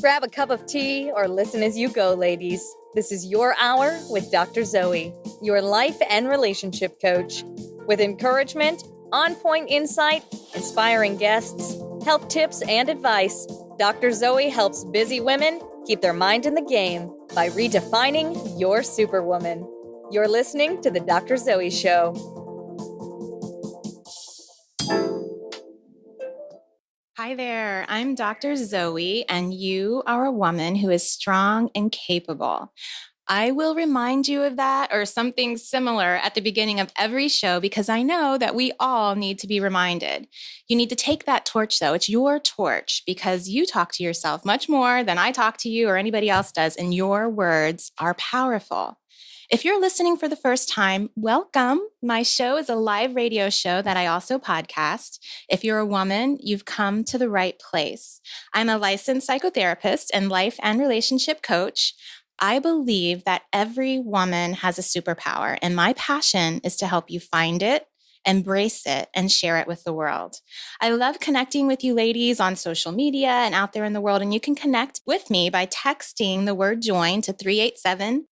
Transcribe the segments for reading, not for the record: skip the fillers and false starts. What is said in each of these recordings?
Grab a cup of tea or listen as you go, ladies. This is your hour with Dr. Zoe, your life and relationship coach. With encouragement, on-point insight, inspiring guests, health tips, and advice, Dr. Zoe helps busy women keep their mind in the game by redefining your superwoman. You're listening to The Dr. Zoe Show. Hi there, I'm Dr. Zoe, and you are a woman who is strong and capable. I will remind you of that or something similar at the beginning of every show because I know that we all need to be reminded. You need to take that torch, though. It's your torch because you talk to yourself much more than I talk to you or anybody else does, and your words are powerful. If you're listening for the first time, welcome. My show is a live radio show that I also podcast. If you're a woman, you've come to the right place. I'm a licensed psychotherapist and life and relationship coach. I believe that every woman has a superpower, and my passion is to help you find it, embrace it, and share it with the world. I love connecting with you ladies on social media and out there in the world, and you can connect with me by texting the word join to 387-38470.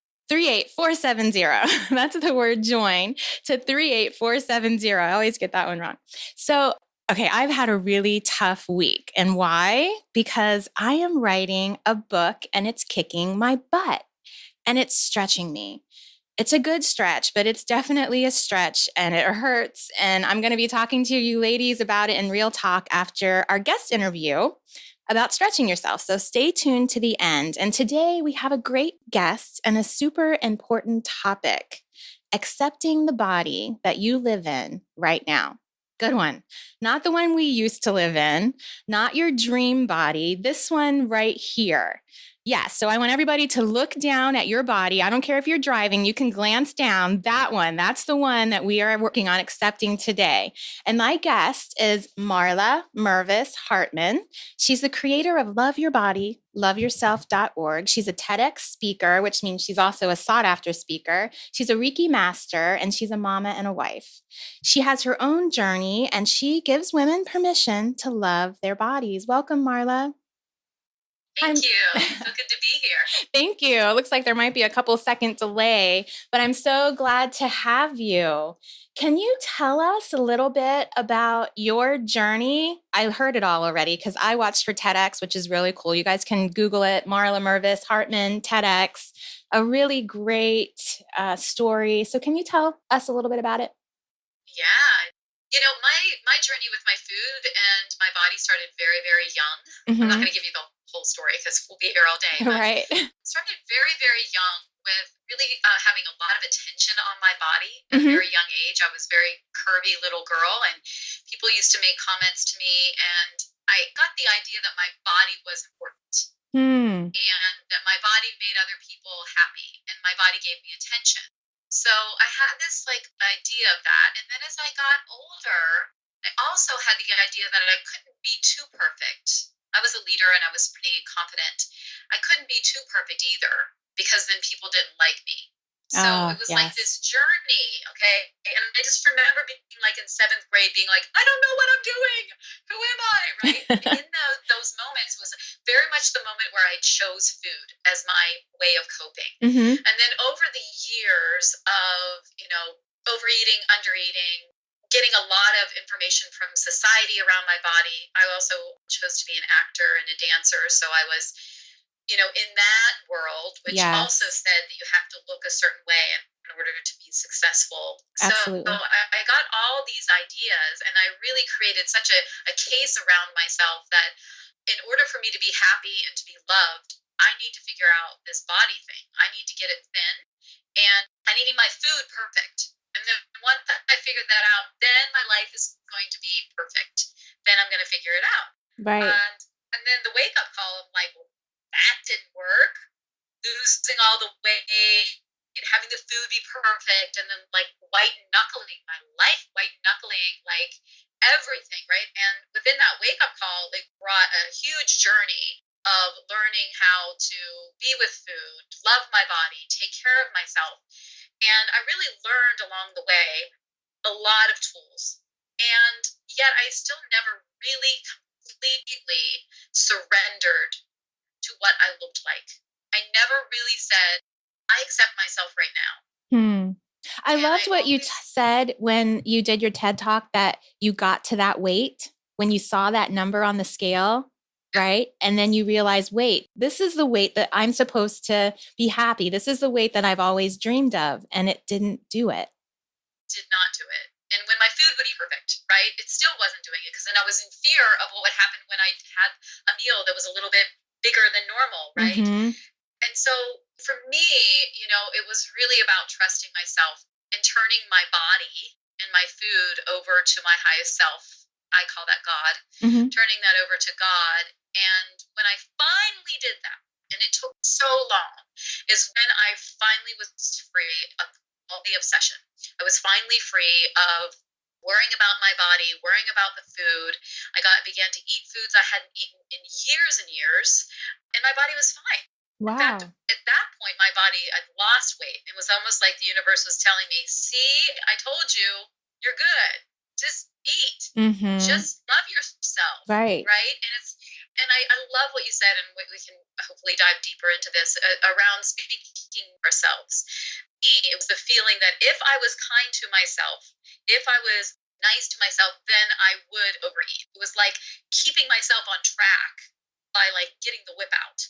That's the word join to 38470. I always get that one wrong. So, okay, I've had a really tough week. And why? Because I am writing a book and it's kicking my butt and it's stretching me. It's a good stretch, but it's definitely a stretch and it hurts. And I'm going to be talking to you ladies about it in real talk after our guest interview about stretching yourself. So stay tuned to the end. And today we have a great guest and a super important topic, accepting the body that you live in right now. Good one. Not the one we used to live in, not your dream body, this one right here. Yeah, so I want everybody to look down at your body. I don't care if you're driving, you can glance down. That one, that's the one that we are working on accepting today. And my guest is Marla Mervis Hartman. She's the creator of Love Your Body, loveyourself.org. She's a TEDx speaker, which means she's also a sought-after speaker. She's a Reiki master, and she's a mama and a wife. She has her own journey, and she gives women permission to love their bodies. Welcome, Marla. Thank you. So good to be here. Thank you. It looks like there might be a couple second delay, but I'm so glad to have you. Can you tell us a little bit about your journey? I heard it all already because I watched her TEDx, which is really cool. You guys can Google it, Marla Mervis Hartman TEDx. A really great story. So can you tell us a little bit about it? Yeah. You know, my journey with my food and my body started very, very young. Mm-hmm. I'm not going to give you the whole story because we'll be here all day. But right. Started very, very young with really having a lot of attention on my body at a very young age. I was a very curvy little girl, and people used to make comments to me, and I got the idea that my body was important. And that my body made other people happy, and my body gave me attention. So I had this idea of that. And then as I got older, I also had the idea that I couldn't be too perfect. I was a leader and I was pretty confident. I couldn't be too perfect either because then people didn't like me. So it was like this journey, okay? And I just remember being in 7th grade being like, I don't know what I'm doing. Who am I, right? In those moments was very much the moment where I chose food as my way of coping. And then over the years of, overeating, undereating, getting a lot of information from society around my body. I also chose to be an actor and a dancer. So I was in that world, which also said that you have to look a certain way in order to be successful. Absolutely. So I got all these ideas, and I really created such a case around myself that in order for me to be happy and to be loved, I need to figure out this body thing. I need to get it thin, and I need my food perfect. And then once I figured that out, then my life is going to be perfect. Then I'm going to figure it out. Right. And then the wake-up call of well, that didn't work. Losing all the weight, having the food be perfect, and then white knuckling my life, white knuckling everything, right? And within that wake-up call, it brought a huge journey of learning how to be with food, love my body, take care of myself. And I really learned along the way a lot of tools. And yet I still never really completely surrendered to what I looked like. I never really said, I accept myself right now. I And loved I what you always, said when you did your TED Talk, that you got to that weight when you saw that number on the scale, right? And then you realize, wait, this is the weight that I'm supposed to be happy. This is the weight that I've always dreamed of. And it didn't do it. did not do it. And when my food would be perfect, right, it still wasn't doing it, because then I was in fear of what would happen when I had a meal that was a little bit bigger than normal, right? And so for me, it was really about trusting myself and turning my body and my food over to my highest self. I call that God, turning that over to God. And when I finally did that, and it took so long, is when I finally was free of all the obsession. I was finally free of worrying about my body, worrying about the food. I began to eat foods I hadn't eaten in years and years, and my body was fine. Wow. In fact, at that point, my body had lost weight. It was almost like the universe was telling me, see, I told you, you're good. Just eat. Just love yourself. Right. Right. And I love what you said, and we can hopefully dive deeper into this around speaking ourselves. It was the feeling that if I was kind to myself, if I was nice to myself, then I would overeat. It was like keeping myself on track by like getting the whip out.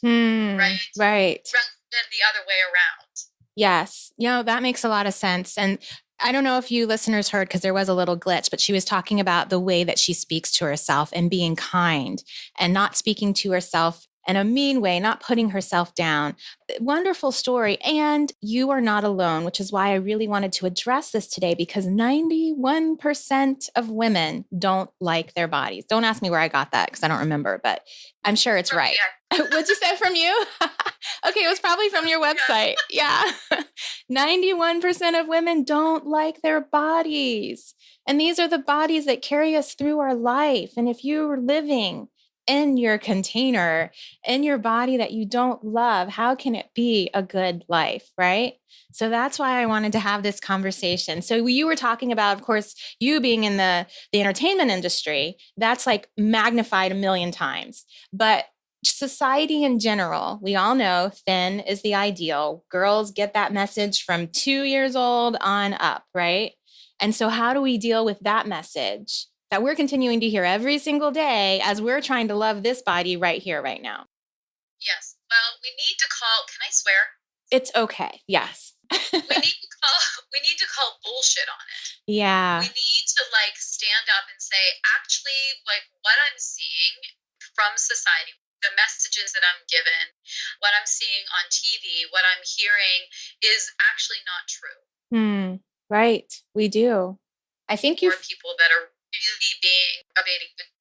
Right. Rather than the other way around. Yes. That makes a lot of sense. And I don't know if you listeners heard, because there was a little glitch, but she was talking about the way that she speaks to herself and being kind and not speaking to herself in a mean way, not putting herself down. Wonderful story. And you are not alone, which is why I really wanted to address this today, because 91% of women don't like their bodies. Don't ask me where I got that, because I don't remember, but I'm sure it's right. What'd you say, from you? Okay, it was probably from your website. Yeah. 91% of women don't like their bodies. And these are the bodies that carry us through our life. And if you're living in your container, in your body that you don't love, how can it be a good life, right? So that's why I wanted to have this conversation. So you were talking about, of course, you being in the entertainment industry, that's like magnified a million times. But society in general, we all know thin is the ideal. Girls get that message from 2 years old on up, right? And so how do we deal with that message that we're continuing to hear every single day as we're trying to love this body right here, right now? Yes. Well, we need to call, can I swear? It's okay. Yes. we need to call bullshit on it. Yeah. We need to like stand up and say, actually, like what I'm seeing from society, the messages that I'm given, what I'm seeing on TV, what I'm hearing is actually not true. Right. We do. I think more people that are really being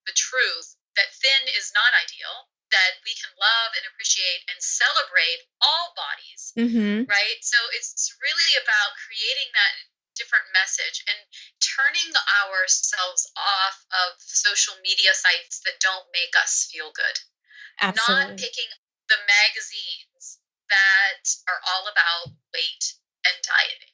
the truth that thin is not ideal, that we can love and appreciate and celebrate all bodies, right? So it's really about creating that different message and turning ourselves off of social media sites that don't make us feel good. Absolutely. Not picking the magazines that are all about weight and dieting.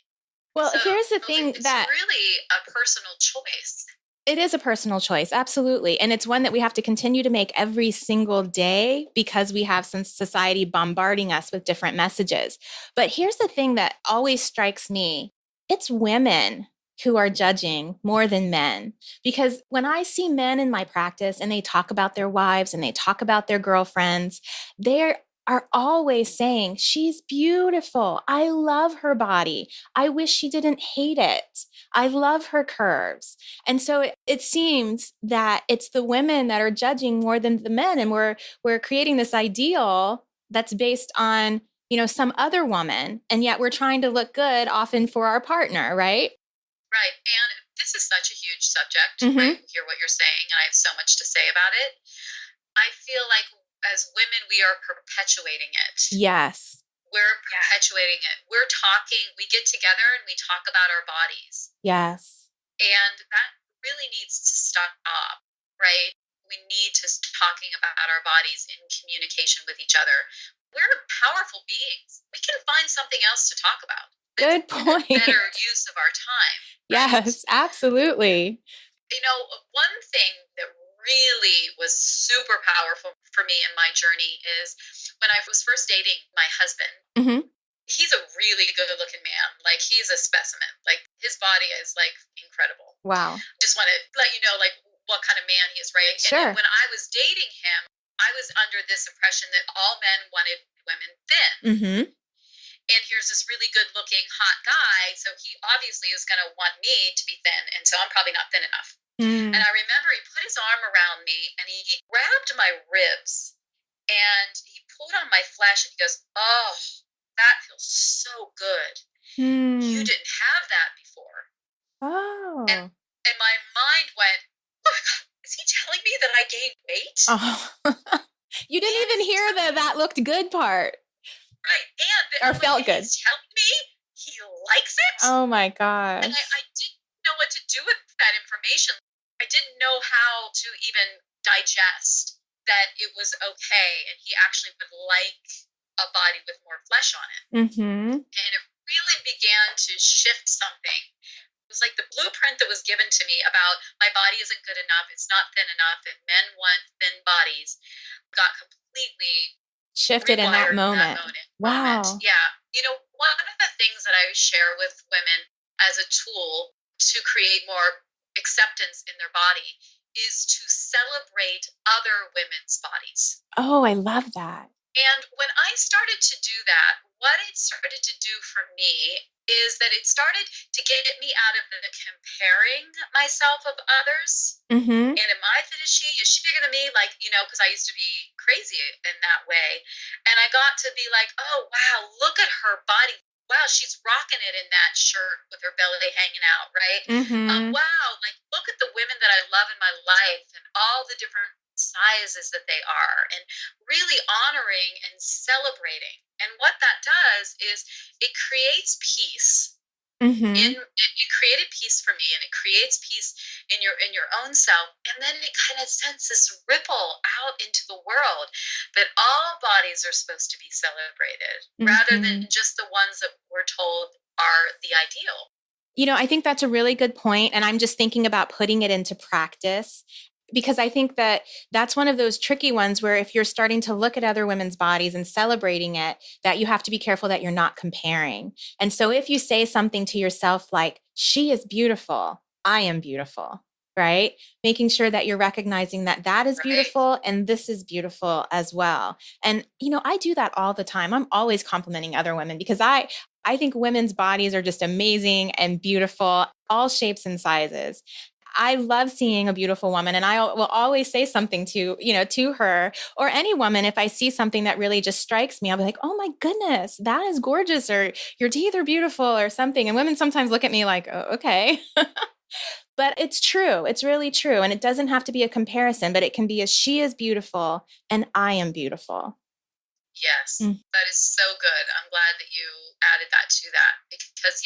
Well, so here's the thing, it's that really a personal choice. It is a personal choice. Absolutely. And it's one that we have to continue to make every single day, because we have some society bombarding us with different messages. But here's the thing that always strikes me. It's women who are judging more than men. Because when I see men in my practice and they talk about their wives and they talk about their girlfriends, they are always saying, she's beautiful. I love her body. I wish she didn't hate it. I love her curves. And so it seems that it's the women that are judging more than the men. And we're creating this ideal that's based on, some other woman. And yet we're trying to look good often for our partner, right? Right. And this is such a huge subject. I hear what you're saying, and I have so much to say about it. I feel like as women, we are perpetuating it. Yes. We're perpetuating it. We're talking, we get together and we talk about our bodies. Yes. And that really needs to stop, right? We need to start talking about our bodies in communication with each other. We're powerful beings. We can find something else to talk about. Good point. Better use of our time. Right? Yes, absolutely. One thing that really was super powerful for me in my journey is when I was first dating my husband. Mm-hmm. He's a really good looking man. Like, he's a specimen. Like, his body is like incredible. Wow. Just want to let you know, like, what kind of man he is, right? Sure. And when I was dating him, I was under this impression that all men wanted women thin. Mm-hmm. And here's this really good looking hot guy. So he obviously is going to want me to be thin. And so I'm probably not thin enough. Mm. And I remember he put his arm around me and he grabbed my ribs and he pulled on my flesh and he goes, "Oh, that feels so good. You didn't have that before." Oh. And my mind went, "Oh my God, is he telling me that I gained weight?" Oh. You didn't even hear that looked good part. Right. Or felt good. He's telling me he likes it. Oh my gosh. And I didn't know what to do with that information. I didn't know how to even digest that it was okay and he actually would like a body with more flesh on it. Mm-hmm. And it really began to shift something. It was like the blueprint that was given to me about my body isn't good enough, it's not thin enough, and men want thin bodies got completely shifted in that moment. Wow. Yeah. You know, one of the things that I share with women as a tool to create more acceptance in their body is to celebrate other women's bodies. Oh, I love that. And when I started to do that, what it started to do for me is that it started to get me out of the comparing myself of others. Mm-hmm. And am I thin as she? Is she bigger than me? Like, you know, because I used to be crazy in that way. And I got to be like, oh, wow, look at her body. Wow, she's rocking it in that shirt with her belly hanging out, right? Mm-hmm. Wow, like, look at the women that I love in my life and all the different sizes that they are, and really honoring and celebrating. And what that does is it creates peace. Mm-hmm. It created peace for me, and it creates peace in your own self, and then it kind of sends this ripple out into the world that all bodies are supposed to be celebrated, rather than just the ones that we're told are the ideal. You know, I think that's a really good point, and I'm just thinking about putting it into practice. Because I think that that's one of those tricky ones where if you're starting to look at other women's bodies and celebrating it, that you have to be careful that you're not comparing. And so if you say something to yourself like, she is beautiful, I am beautiful, right? Making sure that you're recognizing that that is beautiful and this is beautiful as well. And, you know, I do that all the time. I'm always complimenting other women because I think women's bodies are just amazing and beautiful, all shapes and sizes. I love seeing a beautiful woman, and I will always say something to her or any woman. If I see something that really just strikes me, I'll be like, oh my goodness, that is gorgeous, or your teeth are beautiful or something. And women sometimes look at me like, oh, okay. But it's true. It's really true. And it doesn't have to be a comparison, but it can be she is beautiful and I am beautiful. Yes, that is so good. I'm glad that you added that to that because,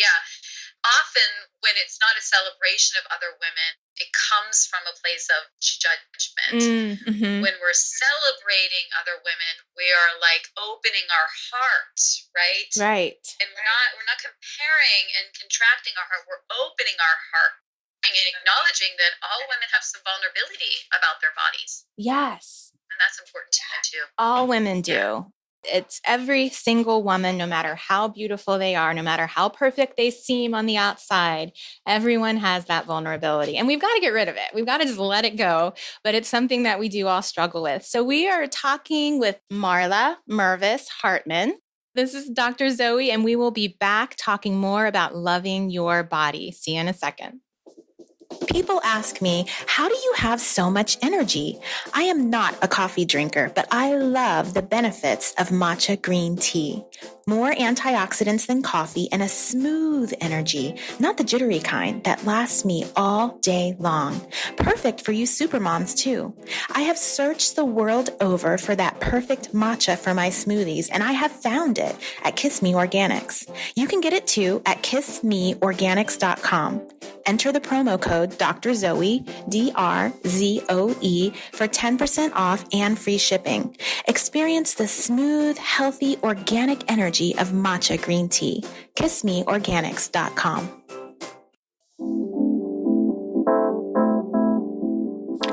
often when it's not a celebration of other women, it comes from a place of judgment. Mm-hmm. When we're celebrating other women, we are like opening our heart, right? Right. And we're not comparing and contracting our heart. We're opening our heart and acknowledging that all women have some vulnerability about their bodies. Yes. And that's important to know too. All women do. It's every single woman, no matter how beautiful they are, no matter how perfect they seem on the outside, everyone has that vulnerability. And we've got to get rid of it. We've got to just let it go. But it's something that we do all struggle with. So we are talking with Marla Mervis Hartman. This is Dr. Zoe, and we will be back talking more about loving your body. See you in a second. People ask me, how do you have so much energy? I am not a coffee drinker, but I love the benefits of matcha green tea. More antioxidants than coffee and a smooth energy, not the jittery kind that lasts me all day long. Perfect for you supermoms too. I have searched the world over for that perfect matcha for my smoothies, and I have found it at Kiss Me Organics. You can get it too at kissmeorganics.com. Enter the promo code Dr. Zoe, DRZOE, for 10% off and free shipping. Experience the smooth, healthy, organic energy of matcha green tea. KissMeOrganics.com.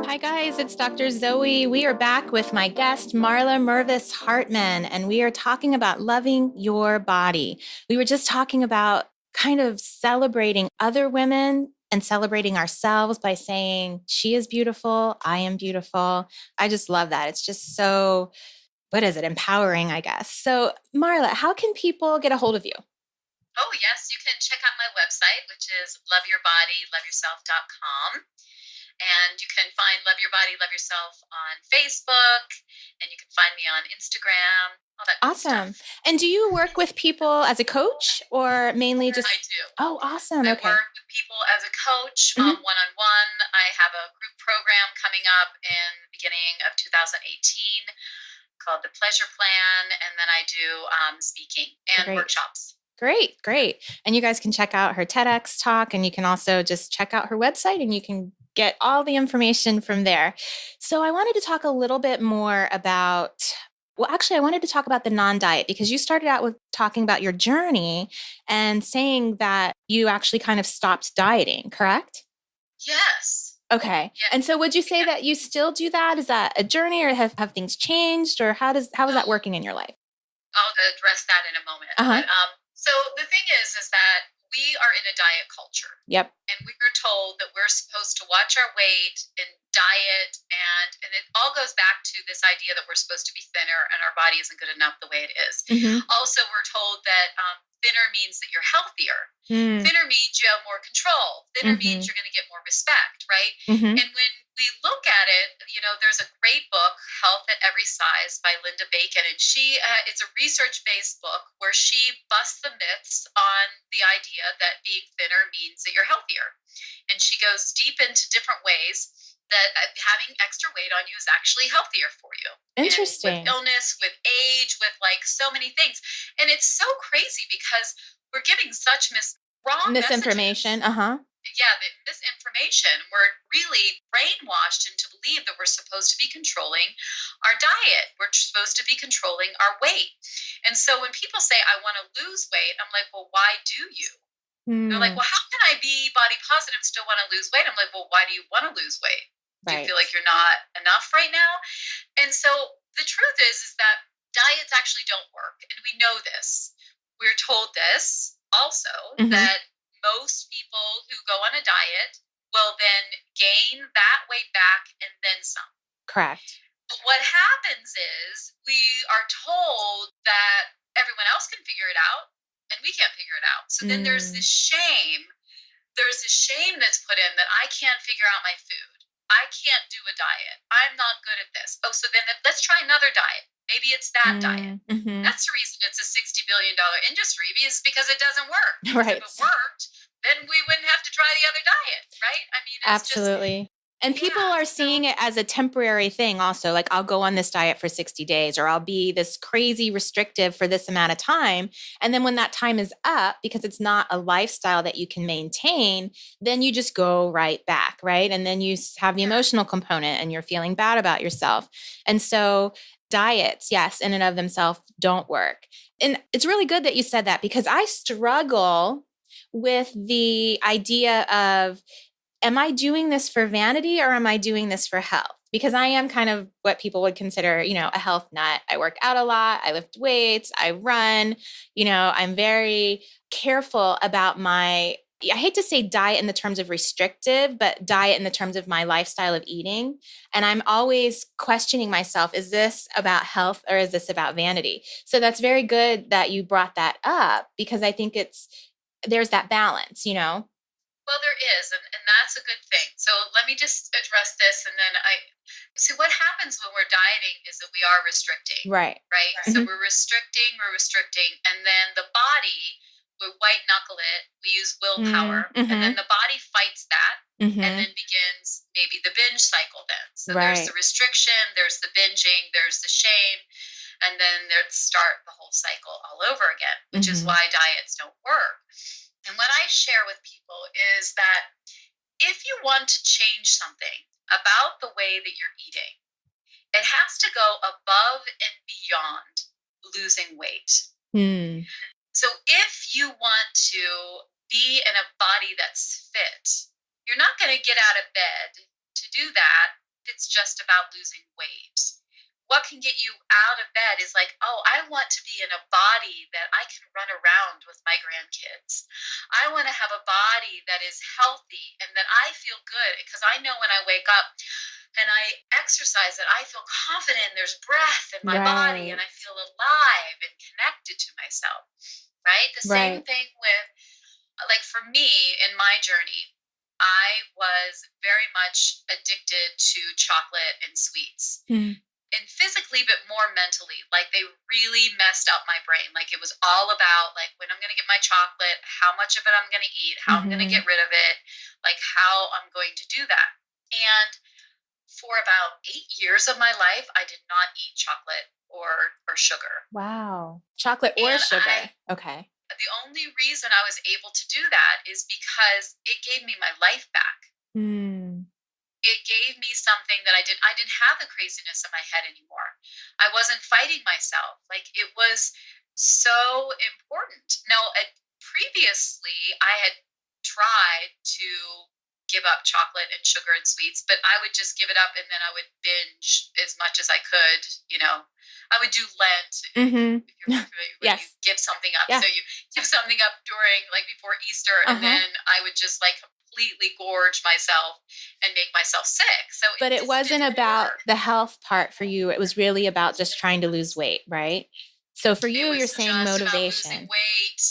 Hi guys, it's Dr. Zoe. We are back with my guest, Marla Mervis Hartman, and we are talking about loving your body. We were just talking about kind of celebrating other women and celebrating ourselves by saying, she is beautiful, I am beautiful. I just love that. It's just so, empowering, I guess. So, Marla, how can people get a hold of you? Oh, yes, you can check out my website, which is loveyourbodyloveyourself.com. And you can find Love Your Body, Love Yourself on Facebook, and you can find me on Instagram, all that good Awesome. stuff. And do you work with people as a coach or mainly just? I do. Oh, awesome. I Okay. work with people as a coach, Mhm. one-on-one. I have a group program coming up in the beginning of 2018 called the Pleasure Plan, and then I do speaking and Great. workshops. Great. And you guys can check out her TEDx talk, and you can also just check out her website and you can get all the information from there. So I wanted to talk a little bit more about, I wanted to talk about the non-diet, because you started out with talking about your journey and saying that you actually kind of stopped dieting, correct? Yes. Okay. Yes. And so would you say that you still do that? Is that a journey, or have things changed, or how is that working in your life? I'll address that in a moment. Uh-huh. But, so the thing is that we are in a diet culture. Yep. And we are told that we're supposed to watch our weight and diet, and it all goes back to this idea that we're supposed to be thinner and our body isn't good enough the way it is. Mm-hmm. Also, we're told that thinner means that you're healthier. Mm. Thinner means you have more control. Thinner Mm-hmm. means you're going to get more respect, right? Mm-hmm. And when we look at it, there's a great book, Health at Every Size by Linda Bacon, and it's a research-based book where she busts the myths on the idea that being thinner means that you're healthier. And she goes deep into different ways that having extra weight on you is actually healthier for you. Interesting. And with illness, with age, with like so many things. And it's so crazy because we're getting such wrong misinformation. messages. Yeah, the misinformation. We're really brainwashed into believe that we're supposed to be controlling our diet. We're supposed to be controlling our weight. And so when people say, I want to lose weight, I'm like, well, why do you? They're like, well, how can I be body positive and still want to lose weight? I'm like, well, why do you want to lose weight? Do you feel like you're not enough right now? And so the truth is that diets actually don't work. And we know this. We're told this also, that most people who go on a diet will then gain that weight back and then some. Correct. But what happens is we are told that everyone else can figure it out and we can't figure it out. So then there's this shame. There's this shame that's put in that I can't figure out my food. I can't do a diet. I'm not good at this. Oh, so then let's try another diet. Maybe it's that diet. Mm-hmm. That's the reason it's a $60 billion industry, is because it doesn't work. Right. If it worked, then we wouldn't have to try the other diet, right? I mean, it's absolutely. And people are seeing it as a temporary thing also. Like, I'll go on this diet for 60 days, or I'll be this crazy restrictive for this amount of time. And then when that time is up, because it's not a lifestyle that you can maintain, then you just go right back, right? And then you have the emotional component and you're feeling bad about yourself. And so diets, yes, in and of themselves don't work. And it's really good that you said that, because I struggle with the idea of, am I doing this for vanity or am I doing this for health? Because I am kind of what people would consider, a health nut. I work out a lot. I lift weights. I run. I'm very careful about I hate to say diet in the terms of restrictive, but diet in the terms of my lifestyle of eating. And I'm always questioning myself, is this about health or is this about vanity? So that's very good that you brought that up, because I think there's that balance, Well, there is, and that's a good thing. So let me just address this, and then see what happens when we're dieting is that we are restricting. Right. So we're restricting, and then the body, we white knuckle it, we use willpower, and then the body fights that, and then begins maybe the binge cycle then. So there's the restriction, there's the binging, there's the shame, and then there's start the whole cycle all over again, which is why diets don't work. And what I share with people is that if you want to change something about the way that you're eating, it has to go above and beyond losing weight. So if you want to be in a body that's fit, you're not going to get out of bed to do that it's just about losing weight. What can get you out of bed is like, oh, I want to be in a body that I can run around with my grandkids. I want to have a body that is healthy and that I feel good, because I know when I wake up and I exercise that I feel confident, there's breath in my body, and I feel alive and connected to myself, right? The same thing with, like, for me in my journey, I was very much addicted to chocolate and sweets. And physically, but more mentally. Like, they really messed up my brain. Like, it was all about, like, when I'm going to get my chocolate, how much of it I'm going to eat, how I'm going to get rid of it, like, how I'm going to do that. And for about 8 years of my life, I did not eat chocolate or sugar. Wow. Chocolate or sugar. Okay. The only reason I was able to do that is because it gave me my life back. It gave me something that I didn't have the craziness in my head anymore. I wasn't fighting myself. Like, it was so important. Now, previously, I had tried to give up chocolate and sugar and sweets, but I would just give it up and then I would binge as much as I could. You know, I would do Lent. If you're familiar, you give something up. So you give something up during, like, before Easter, and then I would just, like, completely gorge myself and make myself sick. So, but it wasn't about the health part for you. It was really about just trying to lose weight, right? So for you, you're saying motivation. Losing weight,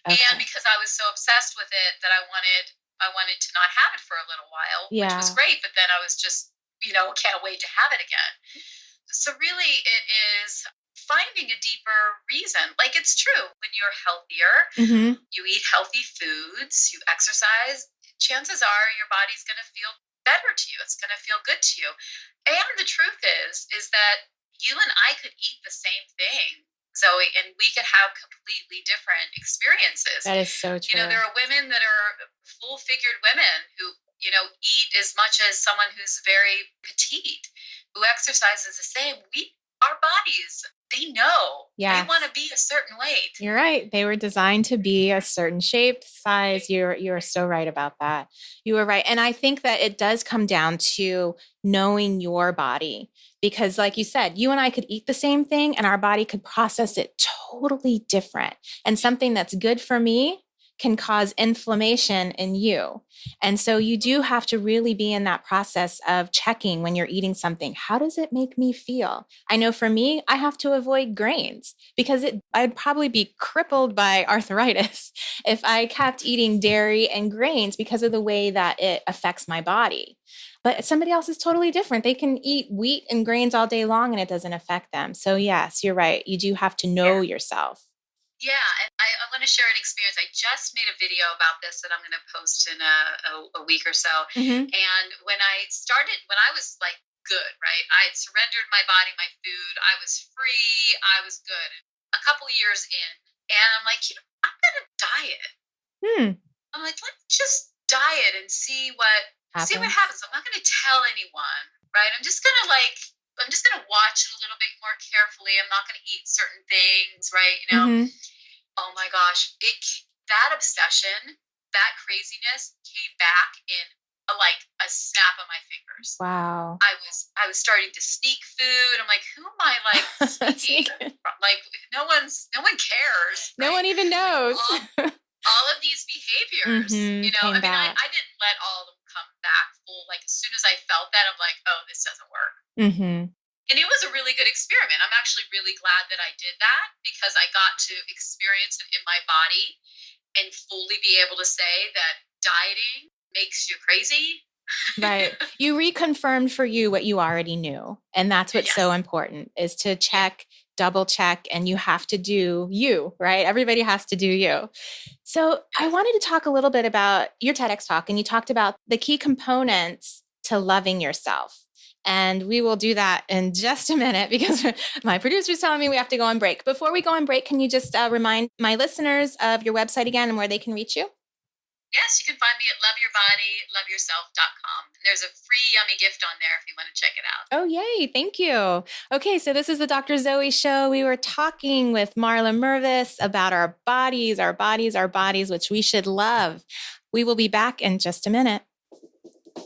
and because I was so obsessed with it that I wanted to not have it for a little while, which was great. But then I was just, can't wait to have it again. So really, it is finding a deeper reason. Like, it's true, when you're healthier, you eat healthy foods, you exercise, chances are your body's going to feel better to you. It's going to feel good to you. And the truth is that you and I could eat the same thing, Zoe, and we could have completely different experiences. That is so true. There are women that are full-figured women who, eat as much as someone who's very petite, who exercises the same. Our bodies, they know. They want to be a certain weight. You're right. They were designed to be a certain shape, size. You're so right about that. You were right. And I think that it does come down to knowing your body, because like you said, you and I could eat the same thing and our body could process it totally different. And something that's good for me can cause inflammation in you. And so you do have to really be in that process of checking when you're eating something. How does it make me feel? I know for me, I have to avoid grains because I'd probably be crippled by arthritis if I kept eating dairy and grains because of the way that it affects my body. But somebody else is totally different. They can eat wheat and grains all day long and it doesn't affect them. So yes, you're right. You do have to know yourself. Yeah, and I want to share an experience. I just made a video about this that I'm going to post in a week or so. And when I was like good, right? I had surrendered my body, my food. I was free. I was good. A couple years in, and I'm like, I'm going to diet. I'm like, let's just diet and see what happens. I'm not going to tell anyone, right? I'm just going to watch it a little bit more carefully. I'm not going to eat certain things, right? Oh my gosh, that obsession, that craziness came back in a snap of my fingers. Wow. I was starting to sneak food. I'm like, who am I sneaking? Like, no one cares. No one even knows. All of these behaviors, I didn't let all of them come back full. Like, as soon as I felt that, I'm like, oh, this doesn't work. And it was a really good experiment. I'm actually really glad that I did that because I got to experience it in my body and fully be able to say that dieting makes you crazy. Right. You reconfirmed for you what you already knew. And that's what's so important, is to check, double check, and you have to do you, right? Everybody has to do you. So I wanted to talk a little bit about your TEDx talk, and you talked about the key components to loving yourself. And we will do that in just a minute because my producer's telling me we have to go on break. Before we go on break, can you just remind my listeners of your website again and where they can reach you? Yes, you can find me at loveyourbodyloveyourself.com. There's a free yummy gift on there if you want to check it out. Oh, yay. Thank you. Okay, so this is the Dr. Zoe Show. We were talking with Marla Mervis about our bodies, which we should love. We will be back in just a minute.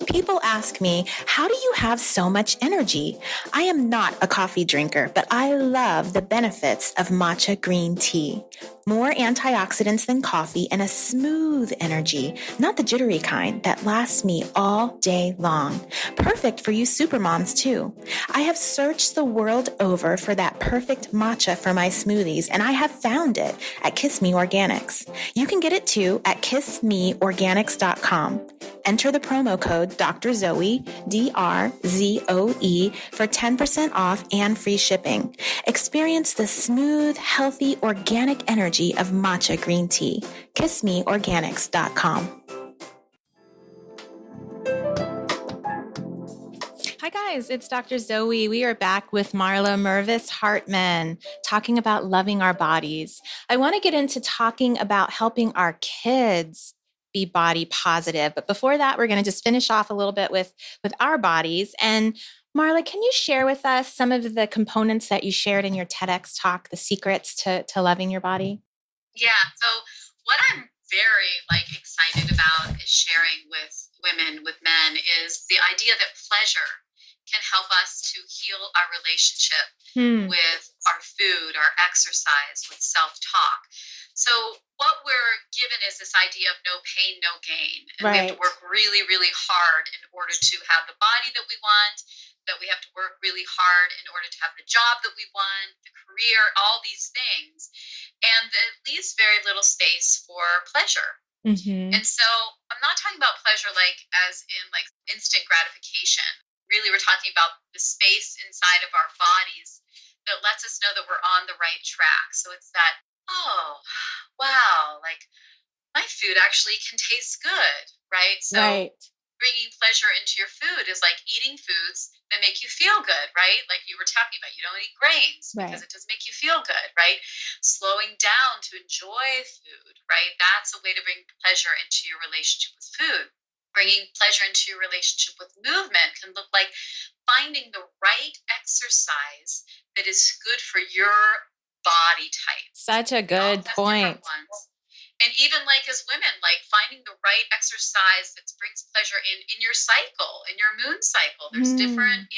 People ask me, how do you have so much energy? I am not a coffee drinker, but I love the benefits of matcha green tea. More antioxidants than coffee and a smooth energy, not the jittery kind that lasts me all day long. Perfect for you supermoms too. I have searched the world over for that perfect matcha for my smoothies, and I have found it at Kiss Me Organics. You can get it too at kissmeorganics.com. Enter the promo code Dr. Zoe, DRZOE, for 10% off and free shipping. Experience the smooth, healthy, organic energy of matcha green tea. kissmeorganics.com. Hi guys, it's Dr. Zoe. We are back with Marla Mervis Hartman talking about loving our bodies. I want to get into talking about helping our kids be body positive. But before that, we're going to just finish off a little bit with our bodies. And Marla, can you share with us some of the components that you shared in your TEDx talk, the secrets to loving your body? Yeah. So what I'm very excited about is sharing with women, with men, is the idea that pleasure can help us to heal our relationship with our food, our exercise, with self-talk. So what we're given is this idea of no pain, no gain. And we have to work really, really hard in order to have the body that we want, that we have to work really hard in order to have the job that we want, the career, all these things. And that leaves very little space for pleasure. Mm-hmm. And so I'm not talking about pleasure as in instant gratification. Really, we're talking about the space inside of our bodies that lets us know that we're on the right track. So it's that, oh, wow, my food actually can taste good, right? So bringing pleasure into your food is like eating foods that make you feel good, right? Like you were talking about, you don't eat grains because it doesn't make you feel good, right? Slowing down to enjoy food, right? That's a way to bring pleasure into your relationship with food. Bringing pleasure into your relationship with movement can look like finding the right exercise that is good for your body type. Such a good point. And even as women, finding the right exercise that brings pleasure in your cycle, in your moon cycle. There's different,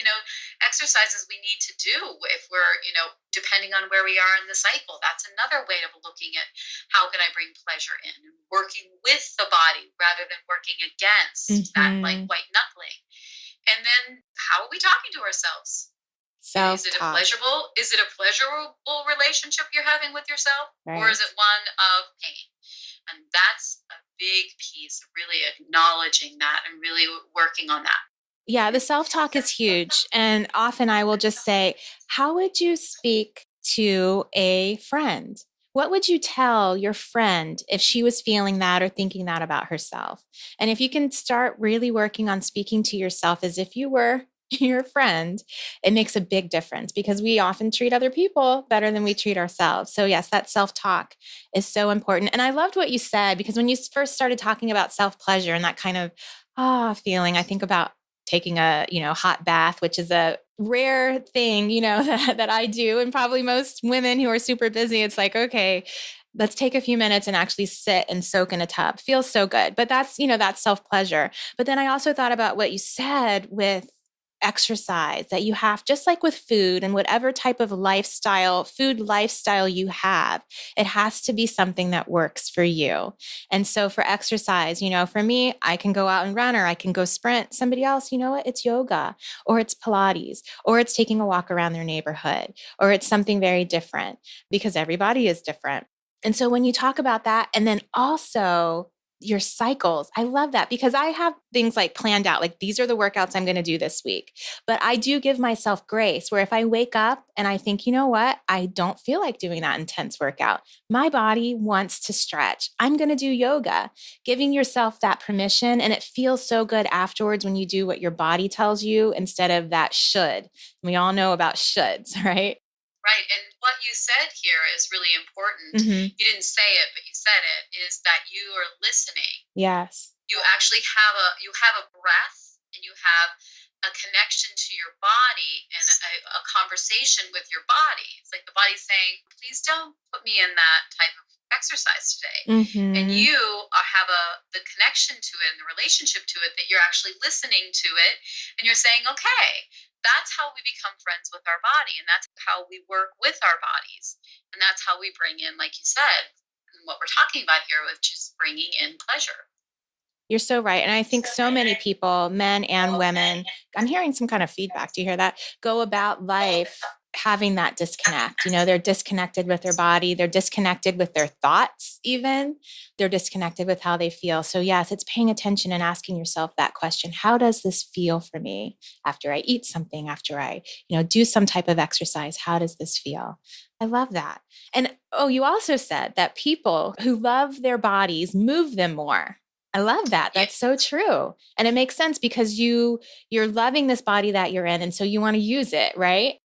exercises we need to do if we're, depending on where we are in the cycle. That's another way of looking at how can I bring pleasure in, and working with the body rather than working against that white knuckling. And then how are we talking to ourselves? Is it a pleasurable relationship you're having with yourself, or is it one of pain? And that's a big piece of really acknowledging that and really working on that. Yeah, the self-talk is huge. And often I will just say, how would you speak to a friend? What would you tell your friend if she was feeling that or thinking that about herself? And if you can start really working on speaking to yourself as if you were your friend, it makes a big difference, because we often treat other people better than we treat ourselves. So yes, that self-talk is so important. And I loved what you said, because when you first started talking about self-pleasure and that kind of feeling, I think about taking a, hot bath, which is a rare thing, that I do. And probably most women who are super busy, it's like, okay, let's take a few minutes and actually sit and soak in a tub. Feels so good. But that's, that's self-pleasure. But then I also thought about what you said with exercise, that you have, just like with food and whatever type of food lifestyle you have, it has to be something that works for you. And so for exercise, for me, I can go out and run, or I can go sprint. Somebody else, it's yoga, or it's Pilates, or it's taking a walk around their neighborhood, or it's something very different, because everybody is different. And so when you talk about that, and then also your cycles. I love that, because I have things planned out, these are the workouts I'm going to do this week. But I do give myself grace, where if I wake up and I think, you know what, I don't feel like doing that intense workout. My body wants to stretch. I'm going to do yoga, giving yourself that permission. And it feels so good afterwards when you do what your body tells you instead of that should. We all know about shoulds, right? Right. And what you said here is really important. Mm-hmm. You didn't say it, but you said it, is that you are listening. Yes. You actually have a breath, and you have a connection to your body and a conversation with your body. It's like the body's saying, please don't put me in that type of exercise today. And Mm-hmm. you have the connection to it and the relationship to it, that you're actually listening to it and you're saying, okay, that's how we become friends with our body. And that's how we work with our bodies. And that's how we bring in, like you said, what we're talking about here, which is bringing in pleasure. You're so right. And I think so many people, men and women, I'm hearing some kind of feedback. Do you hear that? Go about life having that disconnect. They're disconnected with their body. They're disconnected with their thoughts, even. They're disconnected with how they feel. So yes, it's paying attention and asking yourself that question. How does this feel for me after I eat something, after I, do some type of exercise? How does this feel? I love that. And you also said that people who love their bodies move them more. I love that. That's so true. And it makes sense because you're loving this body that you're in. And so you want to use it, right?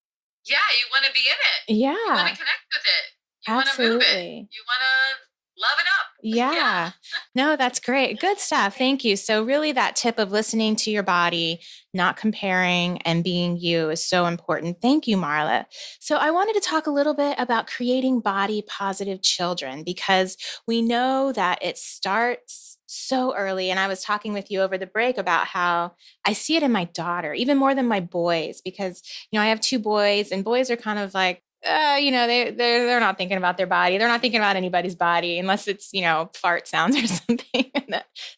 Yeah, you want to be in it. Yeah. You want to connect with it. You Absolutely. want to move it. You want to love it up. Yeah. No, that's great. Good stuff. Thank you. So really that tip of listening to your body, not comparing and being you is so important. Thank you, Marla. So I wanted to talk a little bit about creating body positive children, because we know that it starts so early. And I was talking with you over the break about how I see it in my daughter, even more than my boys, because, I have 2 boys, and boys are kind of like, they're not thinking about their body. They're not thinking about anybody's body unless it's, fart sounds or something.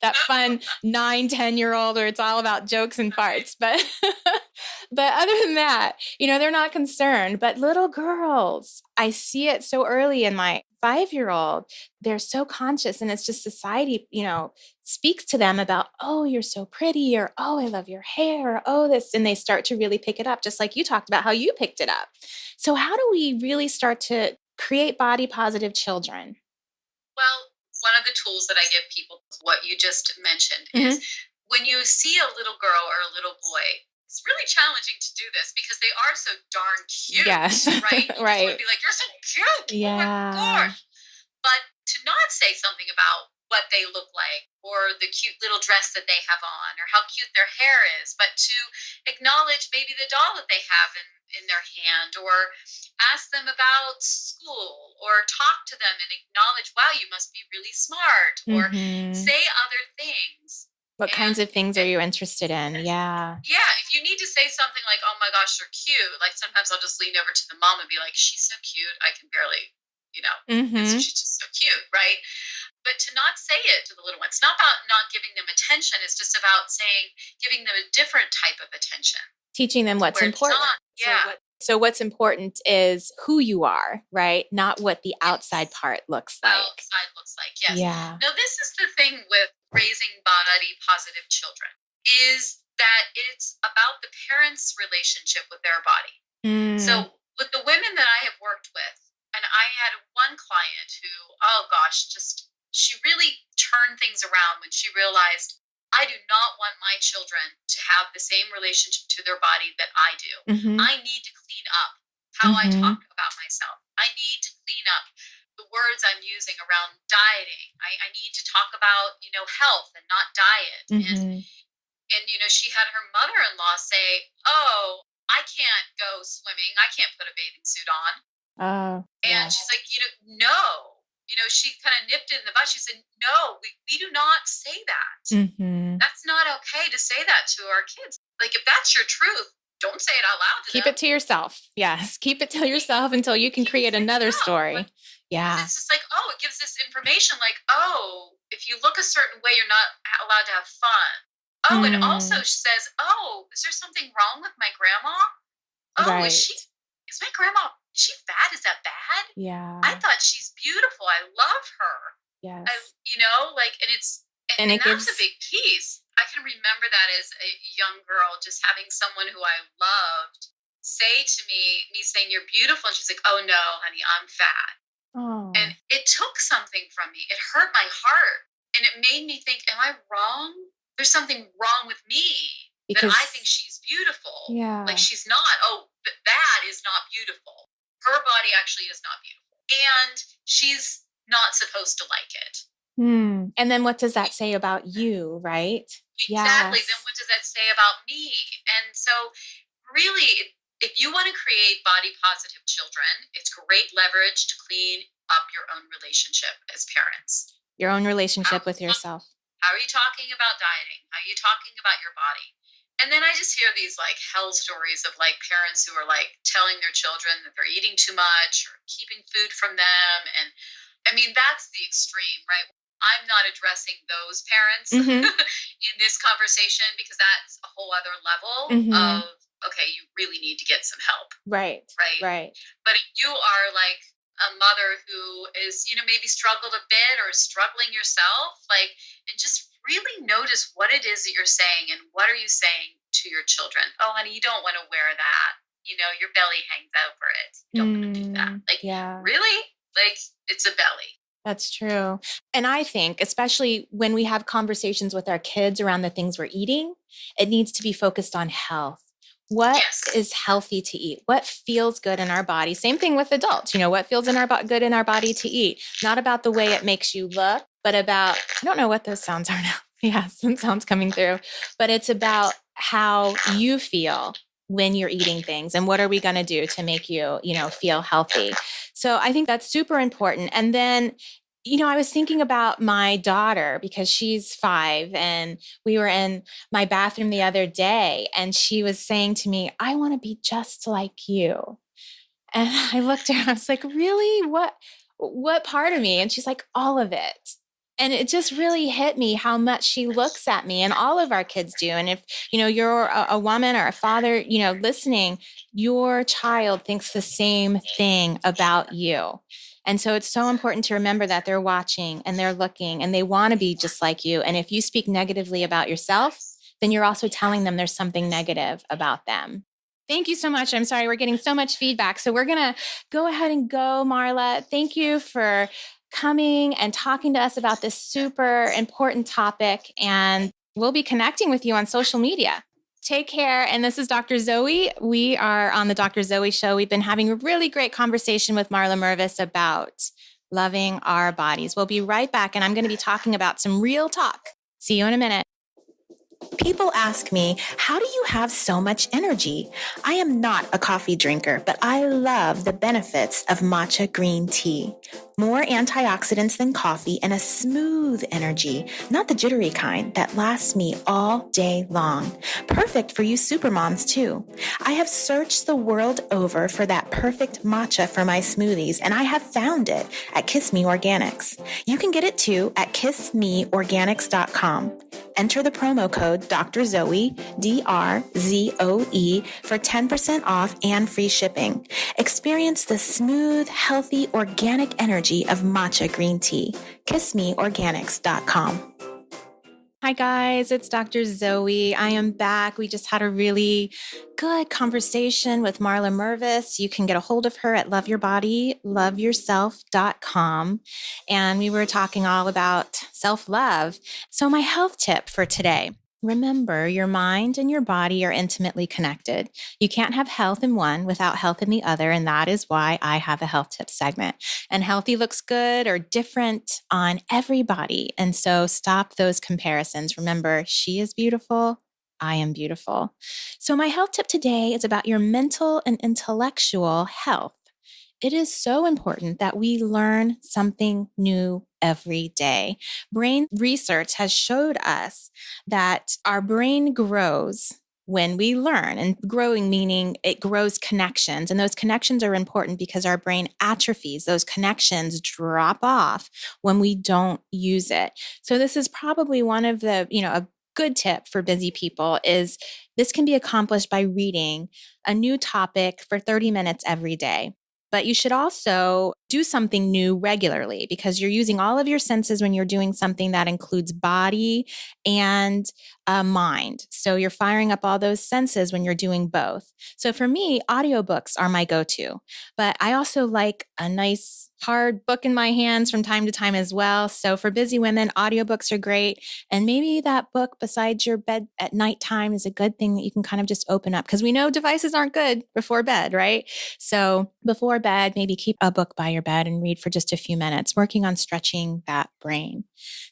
that fun 9-10-year-old where it's all about jokes and farts. But other than that, they're not concerned. But little girls, I see it so early in my 5-year-old. They're so conscious, and it's just society, speaks to them about, oh, you're so pretty, or, oh, I love your hair, or, oh, this, and they start to really pick it up, just like you talked about how you picked it up. So how do we really start to create body positive children? Well, one of the tools that I give people, what you just mentioned, is when you see a little girl or a little boy, it's really challenging to do this because they are so darn cute. Yes. Right? You Right. just want to be like, you're so cute. Yeah. Oh my gosh. But to not say something about what they look like, or the cute little dress that they have on, or how cute their hair is, but to acknowledge maybe the doll that they have in their hand, or ask them about school, or talk to them and acknowledge, wow, you must be really smart, or say other things. What kinds of things are you interested in? Yeah. Yeah. If you need to say something like, oh my gosh, you're cute. Like sometimes I'll just lean over to the mom and be like, she's so cute. I can barely, she's just so cute. Right. But to not say it to the little ones, not about not giving them attention. It's just about giving them a different type of attention. Teaching them what's important. So what's important is who you are, right? Not what the outside part looks like. Yes. Yeah. Now, this is the thing with raising body positive children, is that it's about the parents' relationship with their body. So with the women that I have worked with, and I had one client who, oh gosh, she really turned things around when she realized, I do not want my children to have the same relationship to their body that I do. I need to clean up how I talk about myself. I need to clean up the words I'm using around dieting. I need to talk about, health and not diet. And she had her mother-in-law say, oh, I can't go swimming. I can't put a bathing suit on. And she's like, no. She kind of nipped it in the bud. She said, no, we do not say that. That's not okay to say that to our kids. Like, if that's your truth, don't say it out loud to them. Keep it to yourself. Yes. Keep it to yourself until you can create another story. Yeah. It's just like, it gives this information like, if you look a certain way, you're not allowed to have fun. And also says, is there something wrong with my grandma? Right. Is my grandma, is she fat? Is that bad? Yeah. I thought she's beautiful. I love her. Yes. And that's a big piece. I can remember that as a young girl, just having someone who I loved say to me saying, you're beautiful. And she's like, oh no, honey, I'm fat. And it took something from me. It hurt my heart. And it made me think, am I wrong? There's something wrong with me that I think she's beautiful. Yeah. Like she's not. That is not beautiful. Her body actually is not beautiful. And she's not supposed to like it. And then what does that say about you, right? Exactly. Yes. Then what does that say about me? And so really if you want to create body positive children, it's great leverage to clean up your own relationship as parents. Your own relationship with yourself. How are you talking about dieting? How are you talking about your body? And then I just hear these like hell stories of like parents who are like telling their children that they're eating too much or keeping food from them. And I mean, that's the extreme, right? I'm not addressing those parents in this conversation because that's a whole other level of, okay, you really need to get some help. Right. But if you are like a mother who is, maybe struggled a bit or struggling yourself, like, and just really notice what it is that you're saying and what are you saying to your children. Oh, honey, you don't want to wear that. Your belly hangs over it. You don't want to do that. Like, really? Like, it's a belly. That's true. And I think, especially when we have conversations with our kids around the things we're eating, it needs to be focused on health. What is healthy to eat? What feels good in our body? Same thing with adults. What feels good in our body to eat? Not about the way it makes you look, but about, I don't know what those sounds are now. Yeah, some sounds coming through. But it's about how you feel when you're eating things and what are we going to do to make you, feel healthy. So I think that's super important. And then, I was thinking about my daughter because she's 5 and we were in my bathroom the other day and she was saying to me, I want to be just like you. And I looked at her, I was like, really? What part of me? And she's like, all of it. And it just really hit me how much she looks at me, and all of our kids do. And if, you're a woman or a father, listening, your child thinks the same thing about you. And so it's so important to remember that they're watching and they're looking and they want to be just like you. And if you speak negatively about yourself, then you're also telling them there's something negative about them. Thank you so much. I'm sorry, we're getting so much feedback. So we're going to go ahead and go, Marla. Thank you for coming and talking to us about this super important topic. And we'll be connecting with you on social media. Take care. And this is Dr. Zoe. We are on the Dr. Zoe Show. We've been having a really great conversation with Marla Mervis about loving our bodies. We'll be right back. And I'm going to be talking about some real talk. See you in a minute. People ask me, how do you have so much energy? I am not a coffee drinker, but I love the benefits of matcha green tea. More antioxidants than coffee and a smooth energy, not the jittery kind that lasts me all day long. Perfect for you supermoms too. I have searched the world over for that perfect matcha for my smoothies, and I have found it at Kiss Me Organics. You can get it too at kissmeorganics.com. Enter the promo code Dr. Zoe, DRZOE, for 10% off and free shipping. Experience the smooth, healthy, organic energy of matcha green tea. kissmeorganics.com. Hi guys, it's Dr. Zoe. I am back. We just had a really good conversation with Marla Mervis. You can get a hold of her at loveyourbodyloveyourself.com. And we were talking all about self-love. So my health tip for today: remember, your mind and your body are intimately connected. You can't have health in one without health in the other, and that is why I have a health tip segment. And healthy looks good or different on everybody, and so stop those comparisons. Remember, she is beautiful, I am beautiful. So my health tip today is about your mental and intellectual health. It is so important that we learn something new every day. Brain research has showed us that our brain grows when we learn, and growing meaning it grows connections. And those connections are important because our brain atrophies. Those connections drop off when we don't use it. So this is probably one of the, a good tip for busy people is this can be accomplished by reading a new topic for 30 minutes every day. But you should also do something new regularly because you're using all of your senses when you're doing something that includes body and mind. So you're firing up all those senses when you're doing both. So for me, audiobooks are my go-to, but I also like a nice hard book in my hands from time to time as well. So for busy women, audiobooks are great. And maybe that book beside your bed at nighttime is a good thing that you can kind of just open up because we know devices aren't good before bed, right? So before bed, maybe keep a book by your bed and read for just a few minutes, working on stretching that brain.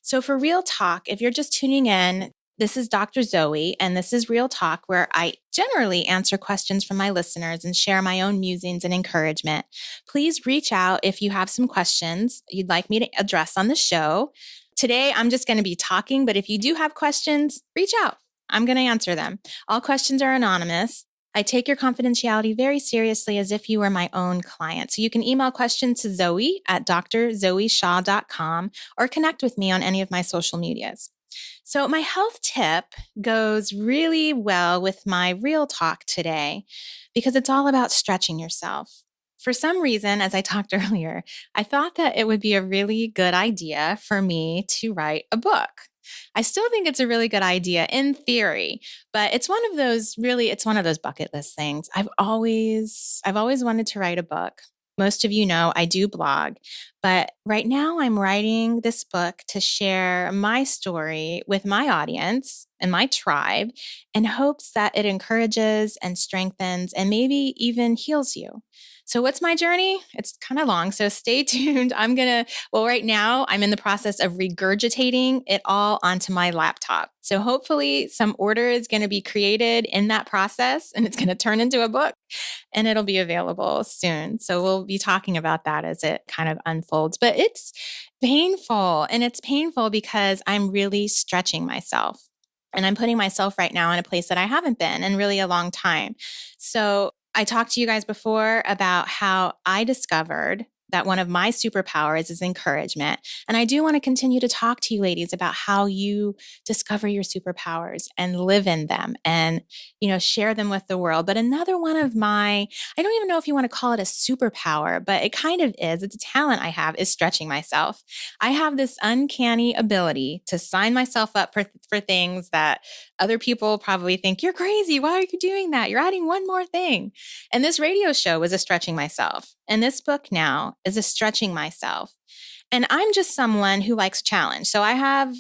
So for real talk, if you're just tuning in, This is Dr. Zoe, and this is Real Talk, where I generally answer questions from my listeners and share my own musings and encouragement. Please reach out if you have some questions you'd like me to address on the show. Today, I'm just going to be talking, but if you do have questions, reach out. I'm going to answer them. All questions are anonymous. I take your confidentiality very seriously as if you were my own client. So you can email questions to Zoe at drzoeshaw.com or connect with me on any of my social medias. So my health tip goes really well with my real talk today because it's all about stretching yourself. For some reason, as I talked earlier, I thought that it would be a really good idea for me to write a book. I still think it's a really good idea in theory, but it's one of those bucket list things. I've always wanted to write a book. Most of you know I do blog, but right now I'm writing this book to share my story with my audience and my tribe in hopes that it encourages and strengthens and maybe even heals you. So what's my journey? It's kind of long, so stay tuned. Right now I'm in the process of regurgitating it all onto my laptop. So hopefully some order is going to be created in that process and it's going to turn into a book and it'll be available soon. So we'll be talking about that as it kind of unfolds, but it's painful, and it's painful because I'm really stretching myself. And I'm putting myself right now in a place that I haven't been in really a long time. So I talked to you guys before about how I discovered that one of my superpowers is encouragement. And I do want to continue to talk to you ladies about how you discover your superpowers and live in them and, share them with the world. But another one of I don't even know if you want to call it a superpower, but it kind of is. It's a talent I have, is stretching myself. I have this uncanny ability to sign myself up for things that other people probably think, you're crazy. Why are you doing that? You're adding one more thing. And this radio show was a stretching myself. And this book now is a stretching myself. And I'm just someone who likes challenge. So I have,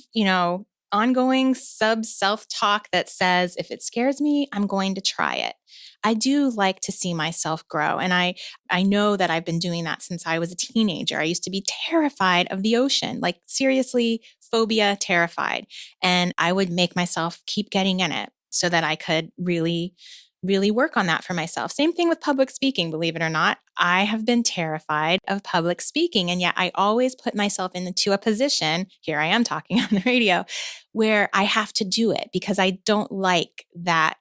ongoing self-talk that says, if it scares me, I'm going to try it. I do like to see myself grow. And I know that I've been doing that since I was a teenager. I used to be terrified of the ocean, like seriously, phobia, terrified. And I would make myself keep getting in it so that I could really work on that for myself. Same thing with public speaking, believe it or not. I have been terrified of public speaking, and yet I always put myself into a position, here I am talking on the radio, where I have to do it because I don't like that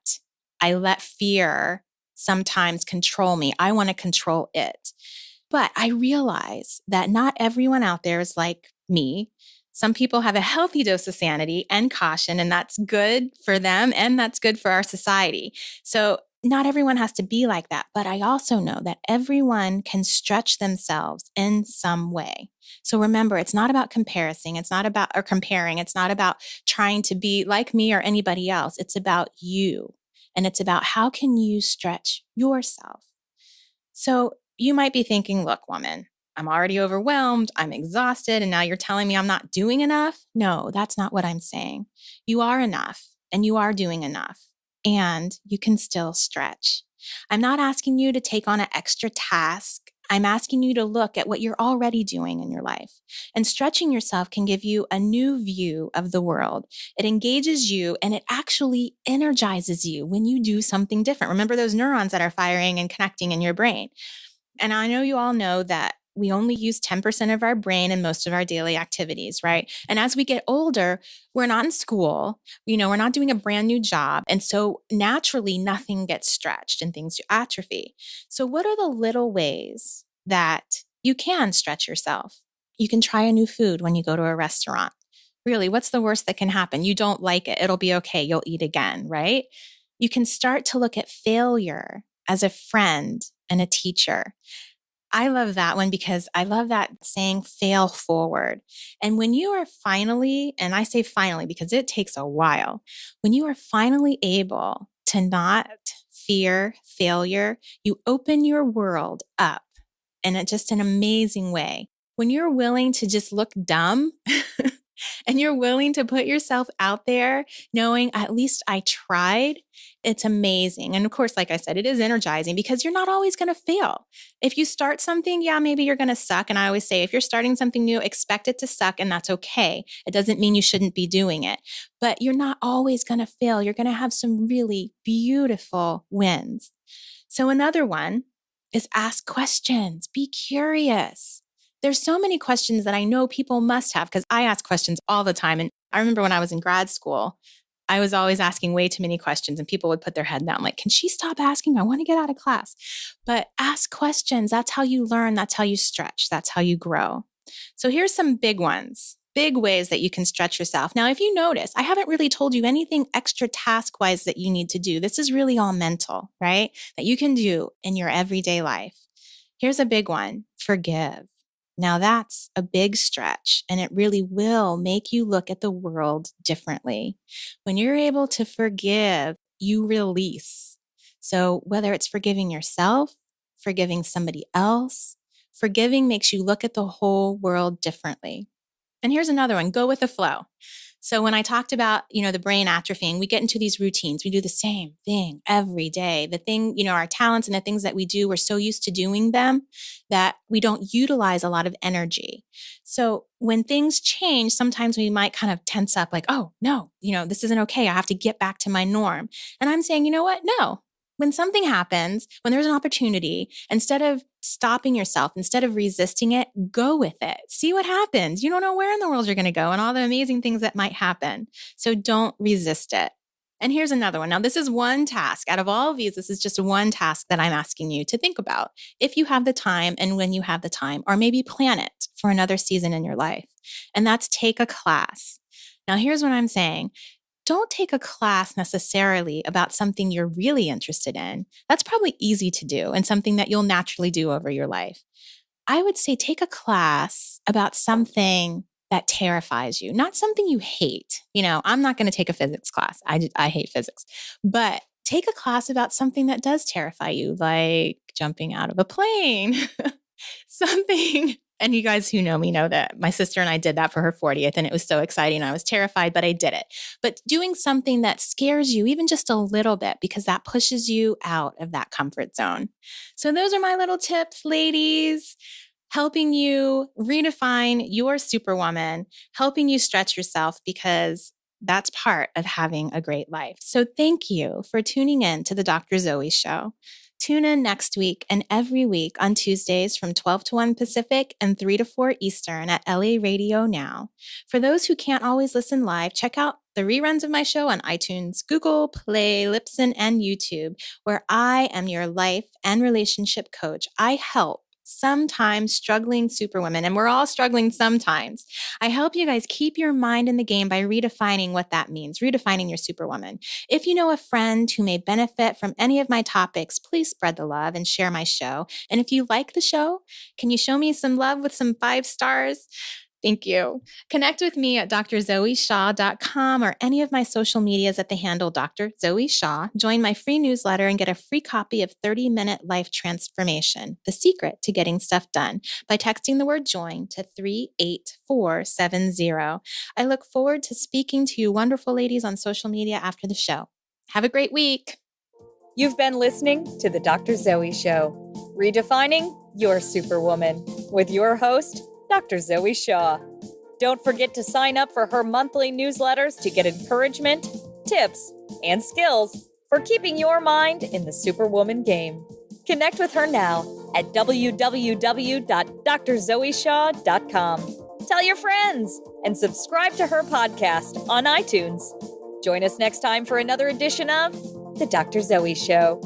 I let fear sometimes control me. I want to control it. But I realize that not everyone out there is like me. Some people have a healthy dose of sanity and caution, and that's good for them and that's good for our society. So not everyone has to be like that, but I also know that everyone can stretch themselves in some way. So remember, it's not about comparing. It's not about trying to be like me or anybody else. It's about you. And it's about how can you stretch yourself. So you might be thinking, look, woman, I'm already overwhelmed, I'm exhausted, and now you're telling me I'm not doing enough? No, that's not what I'm saying. You are enough, and you are doing enough, and you can still stretch. I'm not asking you to take on an extra task. I'm asking you to look at what you're already doing in your life. And stretching yourself can give you a new view of the world. It engages you and it actually energizes you when you do something different. Remember those neurons that are firing and connecting in your brain. And I know you all know that we only use 10% of our brain in most of our daily activities, right? And as we get older, we're not in school, we're not doing a brand new job. And so naturally, nothing gets stretched and things atrophy. So what are the little ways that you can stretch yourself? You can try a new food when you go to a restaurant. Really, what's the worst that can happen? You don't like it. It'll be okay. You'll eat again, right? You can start to look at failure as a friend and a teacher. I love that one because I love that saying, fail forward. And when you are finally, and I say finally because it takes a while, when you are finally able to not fear failure, you open your world up in just an amazing way. When you're willing to just look dumb and you're willing to put yourself out there knowing at least I tried, It's amazing. And of course, like I said, it is energizing because you're not always going to fail. If you start something, yeah, maybe you're going to suck. And I always say, if you're starting something new, expect it to suck, and that's okay. It doesn't mean you shouldn't be doing it, but you're not always going to fail. You're going to have some really beautiful wins. So another one is ask questions. Be curious. There's so many questions that I know people must have because I ask questions all the time. And I remember when I was in grad school, I was always asking way too many questions and people would put their head down like, can she stop asking? I want to get out of class. But ask questions. That's how you learn. That's how you stretch. That's how you grow. So here's some big ones, big ways that you can stretch yourself. Now, if you notice, I haven't really told you anything extra task-wise that you need to do. This is really all mental, right? That you can do in your everyday life. Here's a big one, forgive. Now that's a big stretch, and it really will make you look at the world differently. When you're able to forgive, you release. So whether it's forgiving yourself, forgiving somebody else, forgiving makes you look at the whole world differently. And here's another one, go with the flow. So when I talked about, the brain atrophying, we get into these routines. We do the same thing every day. The thing, our talents and the things that we do, we're so used to doing them that we don't utilize a lot of energy. So when things change, sometimes we might kind of tense up like, oh, no, this isn't okay. I have to get back to my norm. And I'm saying, you know what? No. When something happens, when there's an opportunity, instead of stopping yourself, instead of resisting it, go with it. See what happens. You don't know where in the world you're going to go and all the amazing things that might happen. So don't resist it. And here's another one. Now, this is one task. Out of all of these, this is just one task that I'm asking you to think about if you have the time and when you have the time, or maybe plan it for another season in your life. And that's take a class. Now, here's what I'm saying. Don't take a class necessarily about something you're really interested in. That's probably easy to do and something that you'll naturally do over your life. I would say take a class about something that terrifies you, not something you hate. I'm not going to take a physics class. I hate physics. But take a class about something that does terrify you, like jumping out of a plane, something. And you guys who know me know that my sister and I did that for her 40th, and it was so exciting. I was terrified, but I did it. But doing something that scares you, even just a little bit, because that pushes you out of that comfort zone. So those are my little tips, ladies, helping you redefine your superwoman, helping you stretch yourself, because that's part of having a great life. So thank you for tuning in to the Dr. Zoe Show. Tune in next week and every week on Tuesdays from 12 to 1 Pacific and 3 to 4 Eastern at LA Radio Now. For those who can't always listen live, check out the reruns of my show on iTunes, Google Play, Libsyn, and YouTube, where I am your life and relationship coach. I help sometimes struggling superwomen, and we're all struggling sometimes. I help you guys keep your mind in the game by redefining what that means, redefining your superwoman. If you know a friend who may benefit from any of my topics, please spread the love and share my show. And if you like the show, can you show me some love with some 5 stars? Thank you. Connect with me at drzoeshaw.com or any of my social medias at the handle Dr. Zoe Shaw. Join my free newsletter and get a free copy of 30-Minute Life Transformation, The Secret to Getting Stuff Done, by texting the word JOIN to 38470. I look forward to speaking to you wonderful ladies on social media after the show. Have a great week. You've been listening to The Dr. Zoe Show, redefining your superwoman, with your host, Dr. Zoe Shaw. Don't forget to sign up for her monthly newsletters to get encouragement, tips, and skills for keeping your mind in the superwoman game. Connect with her now at www.drzoeshaw.com. Tell your friends and subscribe to her podcast on iTunes. Join us next time for another edition of The Dr. Zoe Show.